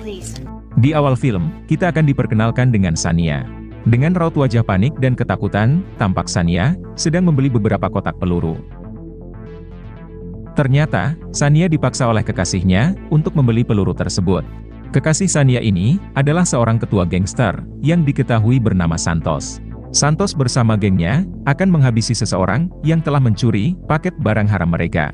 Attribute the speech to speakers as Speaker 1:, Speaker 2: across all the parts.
Speaker 1: please.
Speaker 2: Di awal film, kita akan diperkenalkan dengan Sania. Dengan raut wajah panik dan ketakutan, tampak Sania sedang membeli beberapa kotak peluru. Ternyata, Sania dipaksa oleh kekasihnya untuk membeli peluru tersebut. Kekasih Sania ini adalah seorang ketua gangster yang diketahui bernama Santos. Santos bersama gengnya akan menghabisi seseorang yang telah mencuri paket barang haram mereka.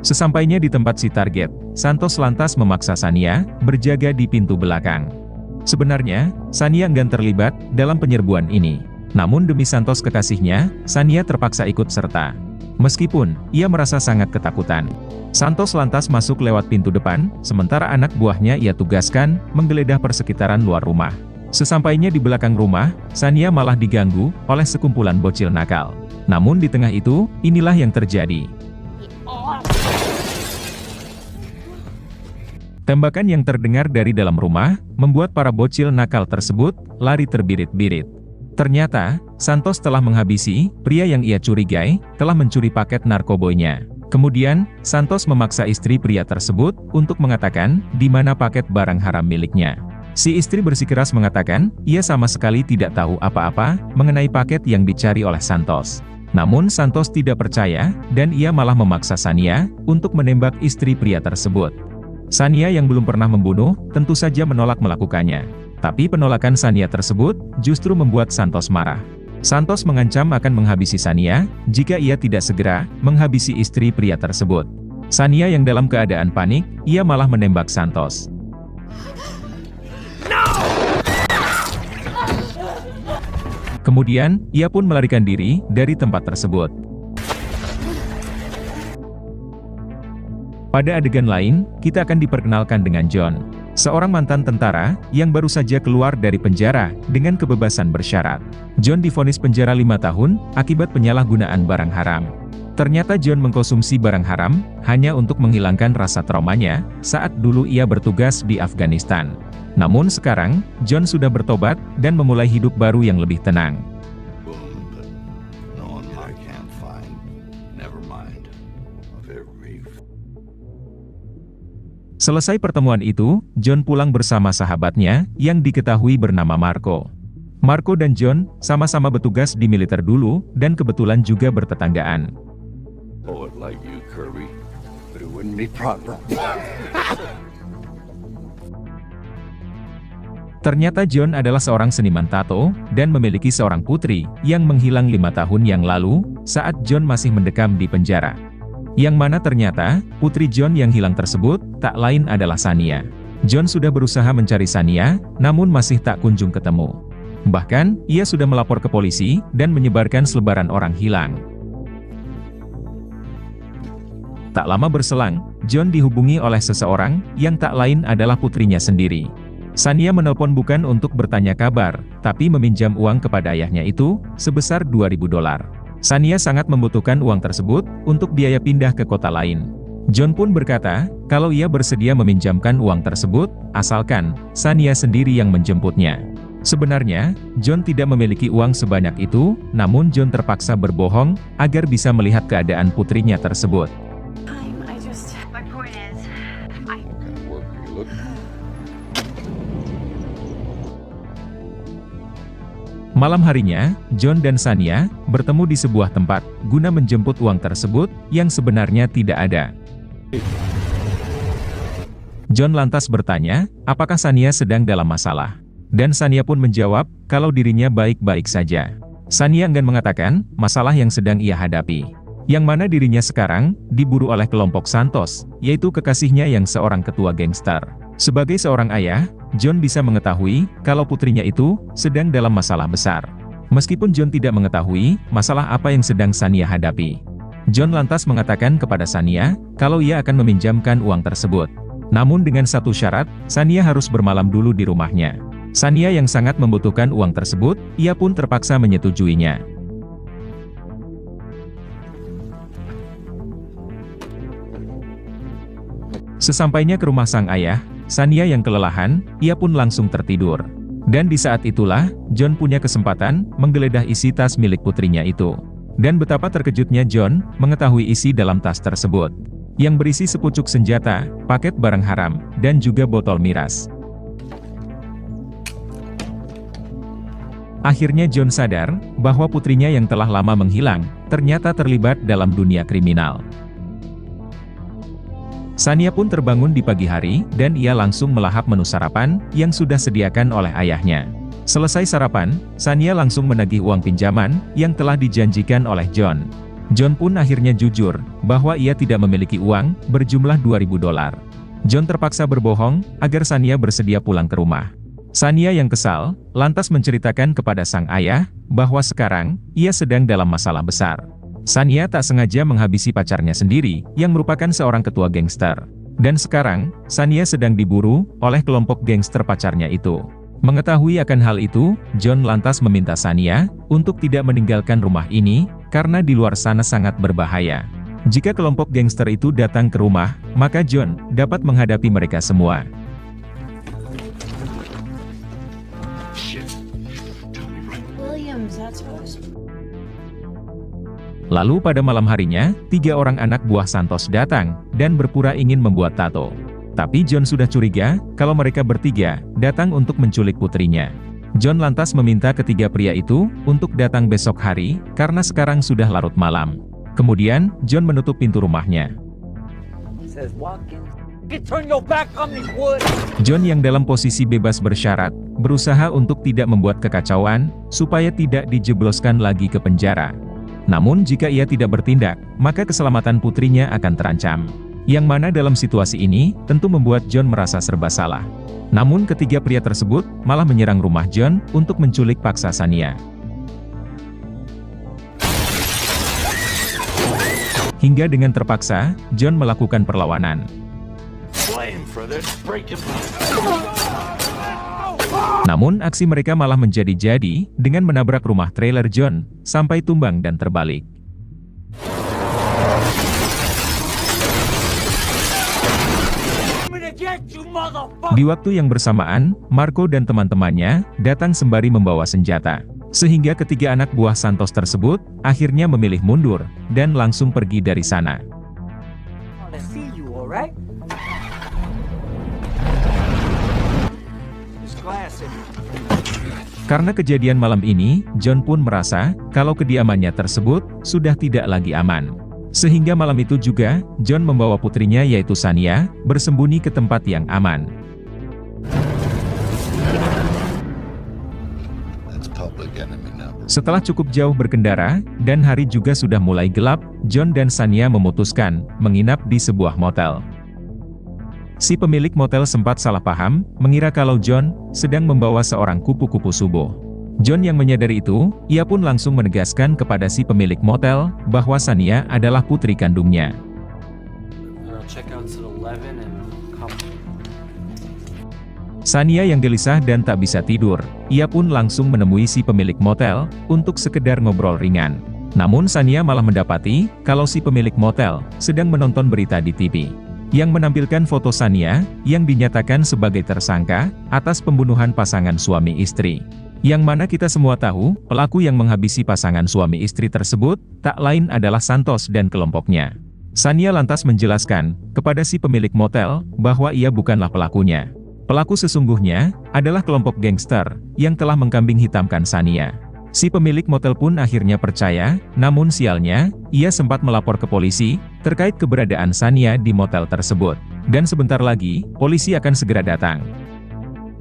Speaker 2: Sesampainya di tempat si target, Santos lantas memaksa Sania berjaga di pintu belakang. Sebenarnya, Sania enggan terlibat dalam penyerbuan ini. Namun demi Santos kekasihnya, Sania terpaksa ikut serta. Meskipun ia merasa sangat ketakutan. Santos lantas masuk lewat pintu depan, sementara anak buahnya ia tugaskan menggeledah persekitaran luar rumah. Sesampainya di belakang rumah, Sania malah diganggu oleh sekumpulan bocil nakal. Namun di tengah itu, inilah yang terjadi. Tembakan yang terdengar dari dalam rumah, membuat para bocil nakal tersebut lari terbirit-birit. Ternyata, Santos telah menghabisi pria yang ia curigai telah mencuri paket narkoboynya. Kemudian, Santos memaksa istri pria tersebut untuk mengatakan di mana paket barang haram miliknya. Si istri bersikeras mengatakan, ia sama sekali tidak tahu apa-apa mengenai paket yang dicari oleh Santos. Namun Santos tidak percaya, dan ia malah memaksa Sania untuk menembak istri pria tersebut. Sania yang belum pernah membunuh, tentu saja menolak melakukannya. Tapi penolakan Sania tersebut justru membuat Santos marah. Santos mengancam akan menghabisi Sania jika ia tidak segera menghabisi istri pria tersebut. Sania yang dalam keadaan panik, ia malah menembak Santos. Kemudian, ia pun melarikan diri dari tempat tersebut. Pada adegan lain, kita akan diperkenalkan dengan John, seorang mantan tentara yang baru saja keluar dari penjara dengan kebebasan bersyarat. John divonis penjara 5 tahun akibat penyalahgunaan barang haram. Ternyata John mengkonsumsi barang haram hanya untuk menghilangkan rasa traumanya saat dulu ia bertugas di Afghanistan. Namun sekarang, John sudah bertobat dan memulai hidup baru yang lebih tenang. Selesai pertemuan itu, John pulang bersama sahabatnya yang diketahui bernama Marco. Marco dan John sama-sama bertugas di militer dulu dan kebetulan juga bertetanggaan. Ternyata John adalah seorang seniman tato dan memiliki seorang putri yang menghilang 5 tahun yang lalu saat John masih mendekam di penjara. Yang mana ternyata, putri John yang hilang tersebut, tak lain adalah Sania. John sudah berusaha mencari Sania, namun masih tak kunjung ketemu. Bahkan, ia sudah melapor ke polisi, dan menyebarkan selebaran orang hilang. Tak lama berselang, John dihubungi oleh seseorang, yang tak lain adalah putrinya sendiri. Sania menelpon bukan untuk bertanya kabar, tapi meminjam uang kepada ayahnya itu, sebesar $2.000. Sania sangat membutuhkan uang tersebut untuk biaya pindah ke kota lain. John pun berkata, kalau ia bersedia meminjamkan uang tersebut, asalkan Sania sendiri yang menjemputnya. Sebenarnya, John tidak memiliki uang sebanyak itu, namun John terpaksa berbohong agar bisa melihat keadaan putrinya tersebut. Malam harinya, John dan Sania bertemu di sebuah tempat guna menjemput uang tersebut yang sebenarnya tidak ada. John lantas bertanya, apakah Sania sedang dalam masalah? Dan Sania pun menjawab, kalau dirinya baik-baik saja. Sania enggan mengatakan masalah yang sedang ia hadapi. Yang mana dirinya sekarang diburu oleh kelompok Santos, yaitu kekasihnya yang seorang ketua gangster. Sebagai seorang ayah, John bisa mengetahui kalau putrinya itu sedang dalam masalah besar. Meskipun John tidak mengetahui masalah apa yang sedang Sania hadapi. John lantas mengatakan kepada Sania kalau ia akan meminjamkan uang tersebut. Namun dengan satu syarat, Sania harus bermalam dulu di rumahnya. Sania yang sangat membutuhkan uang tersebut, ia pun terpaksa menyetujuinya. Sesampainya ke rumah sang ayah, Sania yang kelelahan, ia pun langsung tertidur. Dan di saat itulah, John punya kesempatan menggeledah isi tas milik putrinya itu. Dan betapa terkejutnya John mengetahui isi dalam tas tersebut. yang berisi sepucuk senjata, paket barang haram, dan juga botol miras. Akhirnya John sadar bahwa putrinya yang telah lama menghilang, ternyata terlibat dalam dunia kriminal. Sania pun terbangun di pagi hari, dan ia langsung melahap menu sarapan yang sudah sediakan oleh ayahnya. Selesai sarapan, Sania langsung menagih uang pinjaman yang telah dijanjikan oleh John. John pun akhirnya jujur bahwa ia tidak memiliki uang berjumlah $2.000. John terpaksa berbohong agar Sania bersedia pulang ke rumah. Sania yang kesal, lantas menceritakan kepada sang ayah bahwa sekarang ia sedang dalam masalah besar. Sania tak sengaja menghabisi pacarnya sendiri yang merupakan seorang ketua gangster. Dan sekarang, Sania sedang diburu oleh kelompok gangster pacarnya itu. Mengetahui akan hal itu, John lantas meminta Sania untuk tidak meninggalkan rumah ini karena di luar sana sangat berbahaya. Jika kelompok gangster itu datang ke rumah, maka John dapat menghadapi mereka semua. Lalu pada malam harinya, 3 orang anak buah Santos datang dan berpura ingin membuat tato. Tapi John sudah curiga kalau mereka bertiga datang untuk menculik putrinya. John lantas meminta ketiga pria itu untuk datang besok hari karena sekarang sudah larut malam. Kemudian, John menutup pintu rumahnya. John yang dalam posisi bebas bersyarat, berusaha untuk tidak membuat kekacauan, supaya tidak dijebloskan lagi ke penjara. Namun jika ia tidak bertindak, maka keselamatan putrinya akan terancam. Yang mana dalam situasi ini, tentu membuat John merasa serba salah. Namun ketiga pria tersebut, malah menyerang rumah John, untuk menculik paksa Sania. Hingga dengan terpaksa, John melakukan perlawanan. Namun aksi mereka malah menjadi-jadi dengan menabrak rumah trailer John, sampai tumbang dan terbalik. Di waktu yang bersamaan, Marco dan teman-temannya datang sembari membawa senjata. Sehingga ketiga anak buah Santos tersebut, akhirnya memilih mundur, dan langsung pergi dari sana. Karena kejadian malam ini, John pun merasa kalau kediamannya tersebut sudah tidak lagi aman. Sehingga malam itu juga, John membawa putrinya yaitu Sania, bersembunyi ke tempat yang aman. Setelah cukup jauh berkendara, dan hari juga sudah mulai gelap, John dan Sania memutuskan menginap di sebuah motel. Si pemilik motel sempat salah paham, mengira kalau John sedang membawa seorang kupu-kupu subuh. John yang menyadari itu, ia pun langsung menegaskan kepada si pemilik motel, bahwa Sania adalah putri kandungnya. Sania yang gelisah dan tak bisa tidur, ia pun langsung menemui si pemilik motel, untuk sekedar ngobrol ringan. Namun Sania malah mendapati, kalau si pemilik motel sedang menonton berita di TV. Yang menampilkan foto Sania, yang dinyatakan sebagai tersangka, atas pembunuhan pasangan suami istri. Yang mana kita semua tahu, pelaku yang menghabisi pasangan suami istri tersebut, tak lain adalah Santos dan kelompoknya. Sania lantas menjelaskan, kepada si pemilik motel, bahwa ia bukanlah pelakunya. Pelaku sesungguhnya, adalah kelompok gangster, yang telah mengkambing hitamkan Sania. Si pemilik motel pun akhirnya percaya, namun sialnya, ia sempat melapor ke polisi, terkait keberadaan Sania di motel tersebut. Dan sebentar lagi, polisi akan segera datang.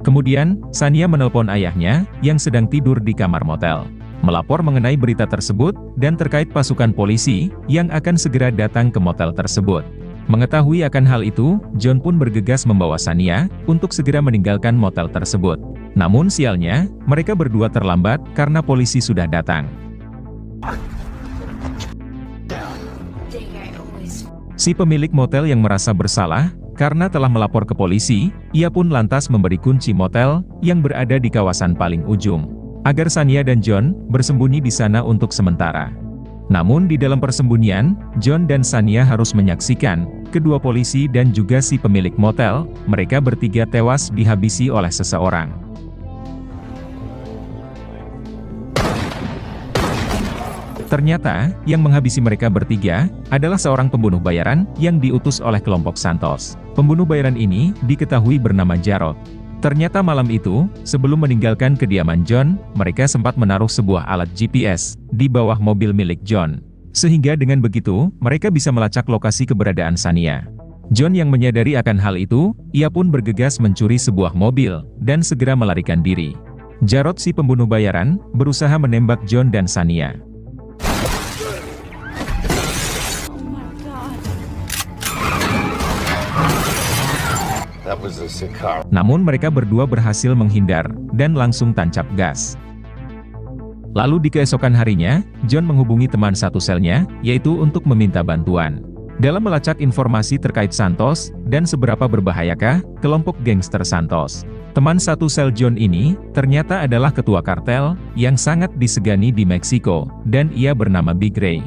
Speaker 2: Kemudian, Sania menelpon ayahnya, yang sedang tidur di kamar motel. Melapor mengenai berita tersebut, dan terkait pasukan polisi, yang akan segera datang ke motel tersebut. Mengetahui akan hal itu, John pun bergegas membawa Sania, untuk segera meninggalkan motel tersebut. Namun sialnya, mereka berdua terlambat, karena polisi sudah datang. Si pemilik motel yang merasa bersalah, karena telah melapor ke polisi, ia pun lantas memberi kunci motel, yang berada di kawasan paling ujung. Agar Sania dan John, bersembunyi di sana untuk sementara. Namun di dalam persembunyian, John dan Sania harus menyaksikan, kedua polisi dan juga si pemilik motel, mereka bertiga tewas dihabisi oleh seseorang. Ternyata, yang menghabisi mereka bertiga, adalah seorang pembunuh bayaran yang diutus oleh kelompok Santos. Pembunuh bayaran ini diketahui bernama Jarod. Ternyata malam itu, sebelum meninggalkan kediaman John, mereka sempat menaruh sebuah alat GPS di bawah mobil milik John. Sehingga dengan begitu, mereka bisa melacak lokasi keberadaan Shania. John yang menyadari akan hal itu, ia pun bergegas mencuri sebuah mobil, dan segera melarikan diri. Jarod si pembunuh bayaran, berusaha menembak John dan Shania. Namun mereka berdua berhasil menghindar, dan langsung tancap gas. Lalu di keesokan harinya, John menghubungi teman satu selnya, yaitu untuk meminta bantuan. Dalam melacak informasi terkait Santos, dan seberapa berbahayakah kelompok gangster Santos. Teman satu sel John ini, ternyata adalah ketua kartel, yang sangat disegani di Meksiko, dan ia bernama Big Ray.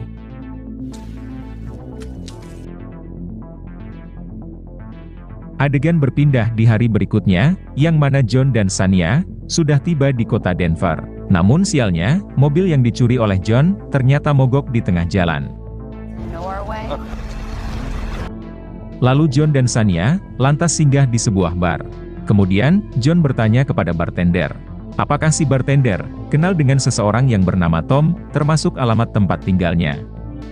Speaker 2: Adegan berpindah di hari berikutnya, yang mana John dan Shania sudah tiba di kota Denver. Namun sialnya, mobil yang dicuri oleh John ternyata mogok di tengah jalan. Lalu John dan Shania lantas singgah di sebuah bar. Kemudian, John bertanya kepada bartender, apakah si bartender kenal dengan seseorang yang bernama Tom, termasuk alamat tempat tinggalnya.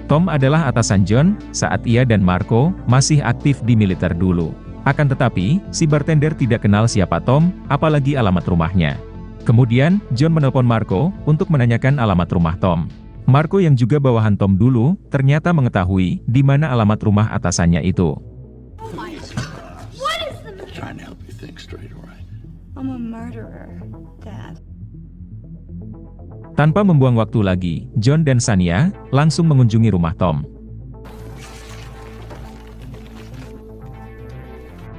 Speaker 2: Tom adalah atasan John saat ia dan Marco masih aktif di militer dulu. Akan tetapi, si bartender tidak kenal siapa Tom, apalagi alamat rumahnya. Kemudian, John menelpon Marco untuk menanyakan alamat rumah Tom. Marco yang juga bawahan Tom dulu, ternyata mengetahui di mana alamat rumah atasannya itu. Tanpa membuang waktu lagi, John dan Shania langsung mengunjungi rumah Tom.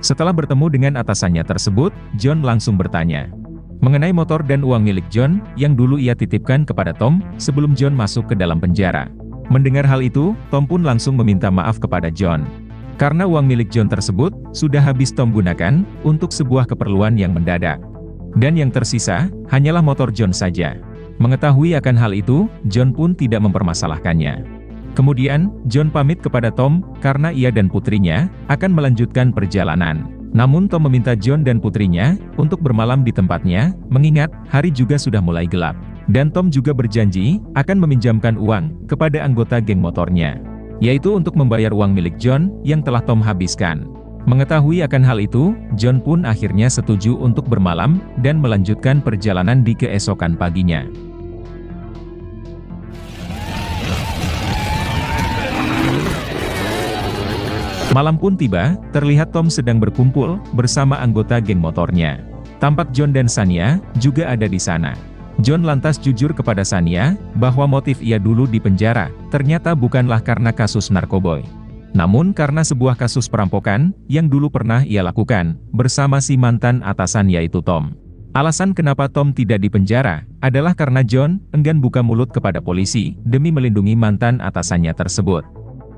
Speaker 2: Setelah bertemu dengan atasannya tersebut, John langsung bertanya mengenai motor dan uang milik John yang dulu ia titipkan kepada Tom sebelum John masuk ke dalam penjara. Mendengar hal itu, Tom pun langsung meminta maaf kepada John. Karena uang milik John tersebut sudah habis Tom gunakan untuk sebuah keperluan yang mendadak. Dan yang tersisa hanyalah motor John saja. Mengetahui akan hal itu, John pun tidak mempermasalahkannya. Kemudian, John pamit kepada Tom, karena ia dan putrinya akan melanjutkan perjalanan. Namun Tom meminta John dan putrinya untuk bermalam di tempatnya, mengingat hari juga sudah mulai gelap. Dan Tom juga berjanji akan meminjamkan uang kepada anggota geng motornya, yaitu untuk membayar uang milik John yang telah Tom habiskan. Mengetahui akan hal itu, John pun akhirnya setuju untuk bermalam dan melanjutkan perjalanan di keesokan paginya. Malam pun tiba, terlihat Tom sedang berkumpul bersama anggota geng motornya. Tampak John dan Shania juga ada di sana. John lantas jujur kepada Shania bahwa motif ia dulu di penjara ternyata bukanlah karena kasus narkoboy, namun karena sebuah kasus perampokan yang dulu pernah ia lakukan bersama si mantan atasan yaitu Tom. Alasan kenapa Tom tidak di penjara adalah karena John enggan buka mulut kepada polisi demi melindungi mantan atasannya tersebut.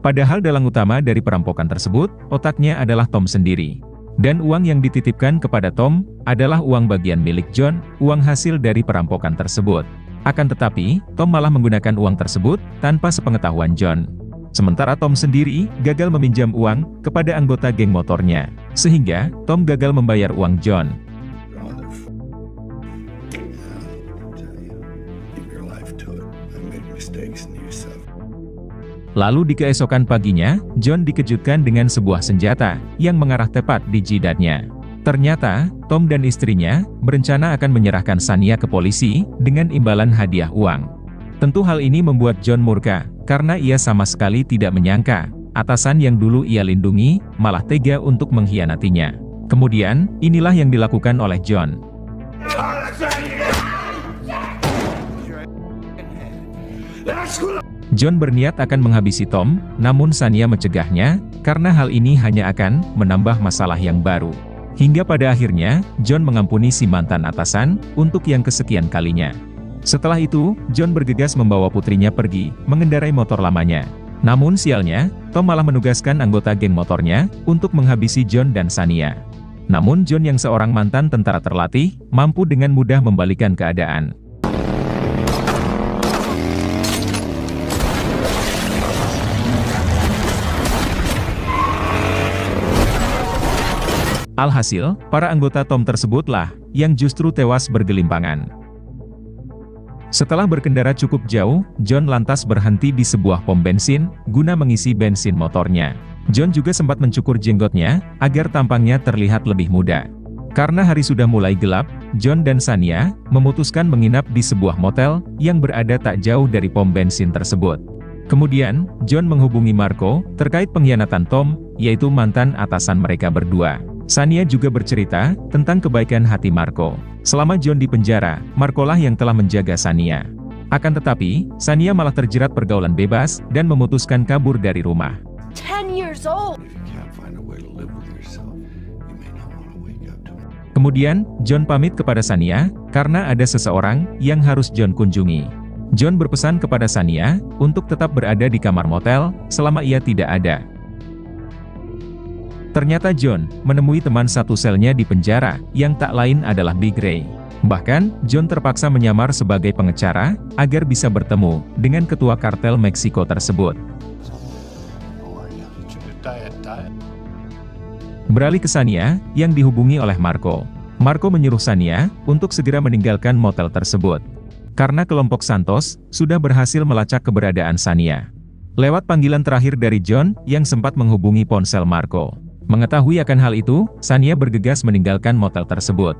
Speaker 2: Padahal dalang utama dari perampokan tersebut, otaknya adalah Tom sendiri. Dan uang yang dititipkan kepada Tom, adalah uang bagian milik John, uang hasil dari perampokan tersebut. Akan tetapi, Tom malah menggunakan uang tersebut, tanpa sepengetahuan John. Sementara Tom sendiri, gagal meminjam uang, kepada anggota geng motornya. Sehingga, Tom gagal membayar uang John. Lalu di keesokan paginya, John dikejutkan dengan sebuah senjata yang mengarah tepat di jidatnya. Ternyata, Tom dan istrinya berencana akan menyerahkan Shania ke polisi dengan imbalan hadiah uang. Tentu hal ini membuat John murka, karena ia sama sekali tidak menyangka atasan yang dulu ia lindungi malah tega untuk mengkhianatinya. Kemudian, inilah yang dilakukan oleh John. John berniat akan menghabisi Tom, namun Shania mencegahnya, karena hal ini hanya akan menambah masalah yang baru. Hingga pada akhirnya, John mengampuni si mantan atasan, untuk yang kesekian kalinya. Setelah itu, John bergegas membawa putrinya pergi, mengendarai motor lamanya. Namun sialnya, Tom malah menugaskan anggota geng motornya, untuk menghabisi John dan Shania. Namun John yang seorang mantan tentara terlatih, mampu dengan mudah membalikan keadaan. Alhasil, para anggota Tom tersebutlah yang justru tewas bergelimpangan. Setelah berkendara cukup jauh, John lantas berhenti di sebuah pom bensin guna mengisi bensin motornya. John juga sempat mencukur jenggotnya agar tampangnya terlihat lebih muda. Karena hari sudah mulai gelap, John dan Shania memutuskan menginap di sebuah motel yang berada tak jauh dari pom bensin tersebut. Kemudian, John menghubungi Marco terkait pengkhianatan Tom, yaitu mantan atasan mereka berdua. Shania juga bercerita tentang kebaikan hati Marco. Selama John di penjara, Marco lah yang telah menjaga Shania. Akan tetapi, Shania malah terjerat pergaulan bebas dan memutuskan kabur dari rumah.
Speaker 1: 10 years old.
Speaker 2: Kemudian, John pamit kepada Shania karena ada seseorang yang harus John kunjungi. John berpesan kepada Shania untuk tetap berada di kamar motel selama ia tidak ada. Ternyata John menemui teman satu selnya di penjara, yang tak lain adalah Big Ray. Bahkan, John terpaksa menyamar sebagai pengecara, agar bisa bertemu dengan ketua kartel Meksiko tersebut. Beralih ke Shania, yang dihubungi oleh Marco. Marco menyuruh Shania untuk segera meninggalkan motel tersebut. Karena kelompok Santos sudah berhasil melacak keberadaan Shania. Lewat panggilan terakhir dari John, yang sempat menghubungi ponsel Marco. Mengetahui akan hal itu, Shania bergegas meninggalkan motel tersebut.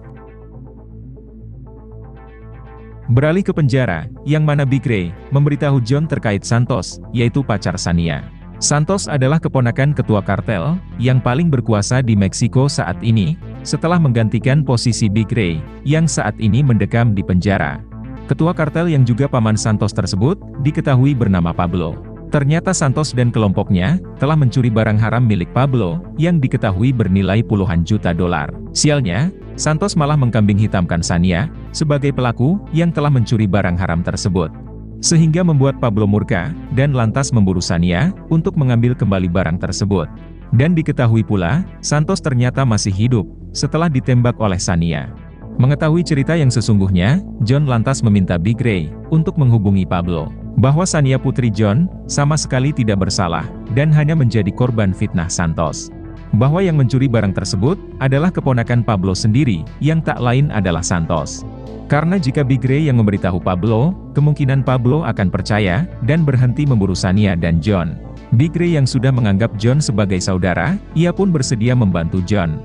Speaker 2: Beralih ke penjara, yang mana Big Ray memberitahu John terkait Santos, yaitu pacar Shania. Santos adalah keponakan ketua kartel yang paling berkuasa di Meksiko saat ini, setelah menggantikan posisi Big Ray yang saat ini mendekam di penjara. Ketua kartel yang juga paman Santos tersebut diketahui bernama Pablo. Ternyata Santos dan kelompoknya telah mencuri barang haram milik Pablo yang diketahui bernilai puluhan juta dolar. Sialnya, Santos malah mengkambing hitamkan Shania sebagai pelaku yang telah mencuri barang haram tersebut. Sehingga membuat Pablo murka dan lantas memburu Shania untuk mengambil kembali barang tersebut. Dan diketahui pula, Santos ternyata masih hidup setelah ditembak oleh Shania. Mengetahui cerita yang sesungguhnya, John lantas meminta Big Ray untuk menghubungi Pablo. Bahwa Shania putri John sama sekali tidak bersalah dan hanya menjadi korban fitnah Santos. Bahwa yang mencuri barang tersebut adalah keponakan Pablo sendiri, yang tak lain adalah Santos. Karena jika Big Ray yang memberitahu Pablo, kemungkinan Pablo akan percaya dan berhenti memburu Shania dan John. Big Ray yang sudah menganggap John sebagai saudara, ia pun bersedia membantu John.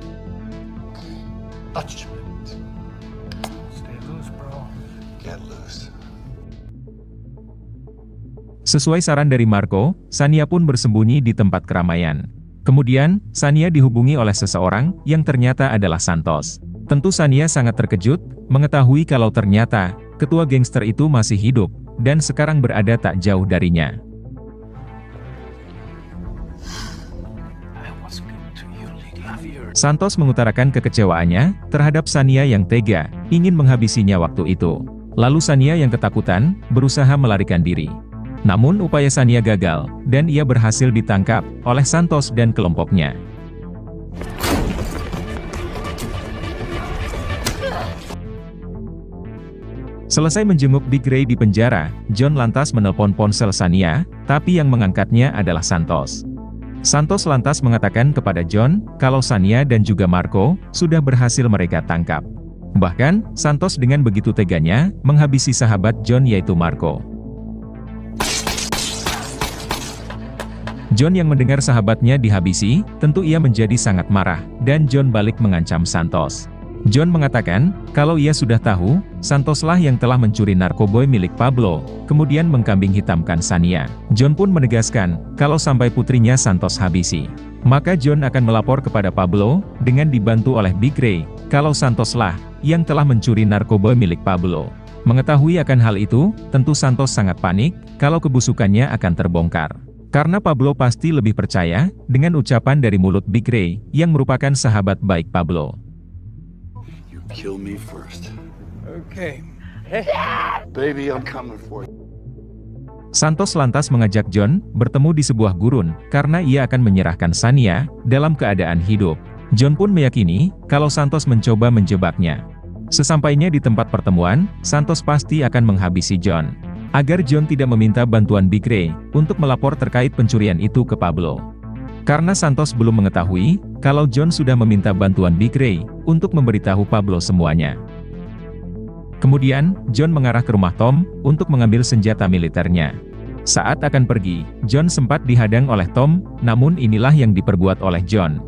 Speaker 2: Sesuai saran dari Marco, Shania pun bersembunyi di tempat keramaian. Kemudian, Shania dihubungi oleh seseorang yang ternyata adalah Santos. Tentu Shania sangat terkejut mengetahui kalau ternyata ketua gangster itu masih hidup dan sekarang berada tak jauh darinya. Santos mengutarakan kekecewaannya terhadap Shania yang tega ingin menghabisinya waktu itu. Lalu Shania yang ketakutan berusaha melarikan diri. Namun upaya Shania gagal, dan ia berhasil ditangkap oleh Santos dan kelompoknya. Selesai menjenguk Big Ray di penjara, John lantas menelpon ponsel Shania, tapi yang mengangkatnya adalah Santos. Santos lantas mengatakan kepada John, kalau Shania dan juga Marco sudah berhasil mereka tangkap. Bahkan, Santos dengan begitu teganya menghabisi sahabat John yaitu Marco. John yang mendengar sahabatnya dihabisi, tentu ia menjadi sangat marah, dan John balik mengancam Santos. John mengatakan, kalau ia sudah tahu, Santoslah yang telah mencuri narkoboy milik Pablo, kemudian mengkambing hitamkan Shania. John pun menegaskan, kalau sampai putrinya Santos habisi, maka John akan melapor kepada Pablo, dengan dibantu oleh Big Ray, kalau Santoslah yang telah mencuri narkoboy milik Pablo. Mengetahui akan hal itu, tentu Santos sangat panik, kalau kebusukannya akan terbongkar. Karena Pablo pasti lebih percaya dengan ucapan dari mulut Big Ray yang merupakan sahabat baik Pablo.
Speaker 3: Kill me first.
Speaker 4: Okay.
Speaker 3: Baby, I'm coming for you.
Speaker 2: Santos lantas mengajak John bertemu di sebuah gurun karena ia akan menyerahkan Shania dalam keadaan hidup. John pun meyakini kalau Santos mencoba menjebaknya. Sesampainya di tempat pertemuan, Santos pasti akan menghabisi John. Agar John tidak meminta bantuan Big Ray untuk melapor terkait pencurian itu ke Pablo. Karena Santos belum mengetahui kalau John sudah meminta bantuan Big Ray untuk memberitahu Pablo semuanya. Kemudian, John mengarah ke rumah Tom untuk mengambil senjata militernya. Saat akan pergi, John sempat dihadang oleh Tom, namun inilah yang diperbuat oleh John.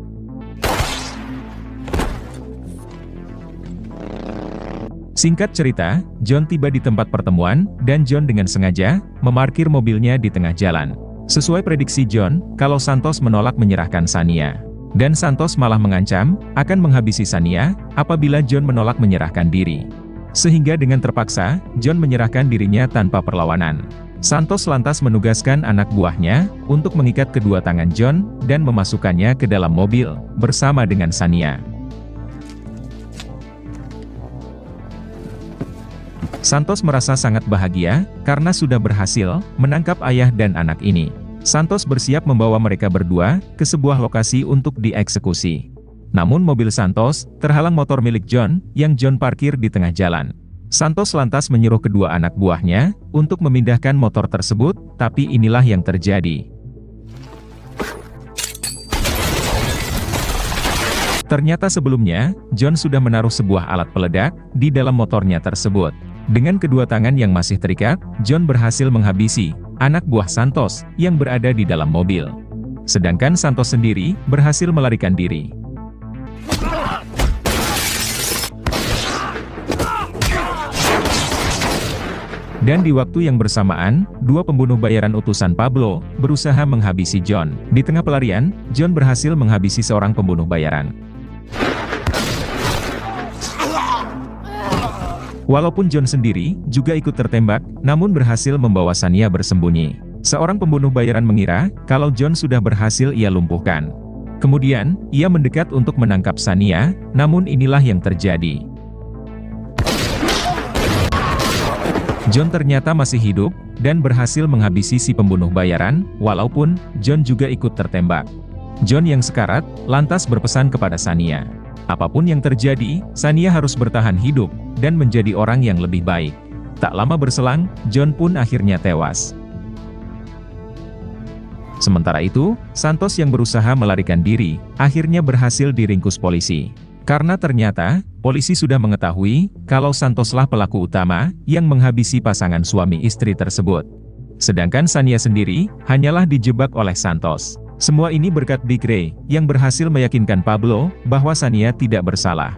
Speaker 2: Singkat cerita, John tiba di tempat pertemuan, dan John dengan sengaja memarkir mobilnya di tengah jalan. Sesuai prediksi John, kalau Santos menolak menyerahkan Sania. Dan Santos malah mengancam akan menghabisi Sania apabila John menolak menyerahkan diri. Sehingga dengan terpaksa, John menyerahkan dirinya tanpa perlawanan. Santos lantas menugaskan anak buahnya untuk mengikat kedua tangan John dan memasukkannya ke dalam mobil bersama dengan Sania. Santos merasa sangat bahagia karena sudah berhasil menangkap ayah dan anak ini. Santos bersiap membawa mereka berdua ke sebuah lokasi untuk dieksekusi. Namun mobil Santos terhalang motor milik John yang John parkir di tengah jalan. Santos lantas menyuruh kedua anak buahnya untuk memindahkan motor tersebut, tapi inilah yang terjadi. Ternyata sebelumnya, John sudah menaruh sebuah alat peledak di dalam motornya tersebut. Dengan kedua tangan yang masih terikat, John berhasil menghabisi anak buah Santos yang berada di dalam mobil. Sedangkan Santos sendiri berhasil melarikan diri. Dan di waktu yang bersamaan, dua pembunuh bayaran utusan Pablo berusaha menghabisi John. Di tengah pelarian, John berhasil menghabisi seorang pembunuh bayaran. Walaupun John sendiri juga ikut tertembak, namun berhasil membawa Sania bersembunyi. Seorang pembunuh bayaran mengira kalau John sudah berhasil ia lumpuhkan. Kemudian, ia mendekat untuk menangkap Sania, namun inilah yang terjadi. John ternyata masih hidup, dan berhasil menghabisi si pembunuh bayaran, walaupun John juga ikut tertembak. John yang sekarat, lantas berpesan kepada Sania. Apapun yang terjadi, Sania harus bertahan hidup, dan menjadi orang yang lebih baik. Tak lama berselang, John pun akhirnya tewas. Sementara itu, Santos yang berusaha melarikan diri, akhirnya berhasil diringkus polisi. Karena ternyata, polisi sudah mengetahui, kalau Santoslah pelaku utama, yang menghabisi pasangan suami istri tersebut. Sedangkan Sania sendiri, hanyalah dijebak oleh Santos. Semua ini berkat Big Ray, yang berhasil meyakinkan Pablo, bahwa Sania tidak bersalah.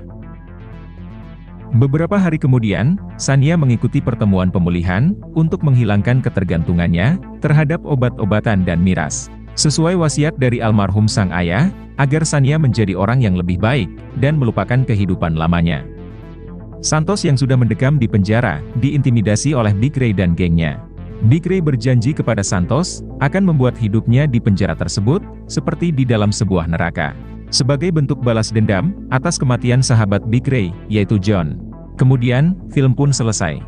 Speaker 2: Beberapa hari kemudian, Sania mengikuti pertemuan pemulihan, untuk menghilangkan ketergantungannya, terhadap obat-obatan dan miras. Sesuai wasiat dari almarhum sang ayah, agar Sania menjadi orang yang lebih baik, dan melupakan kehidupan lamanya. Santos yang sudah mendekam di penjara, diintimidasi oleh Big Ray dan gengnya. Big Ray berjanji kepada Santos, akan membuat hidupnya di penjara tersebut, seperti di dalam sebuah neraka. Sebagai bentuk balas dendam, atas kematian sahabat Big Ray, yaitu John. Kemudian, film pun selesai.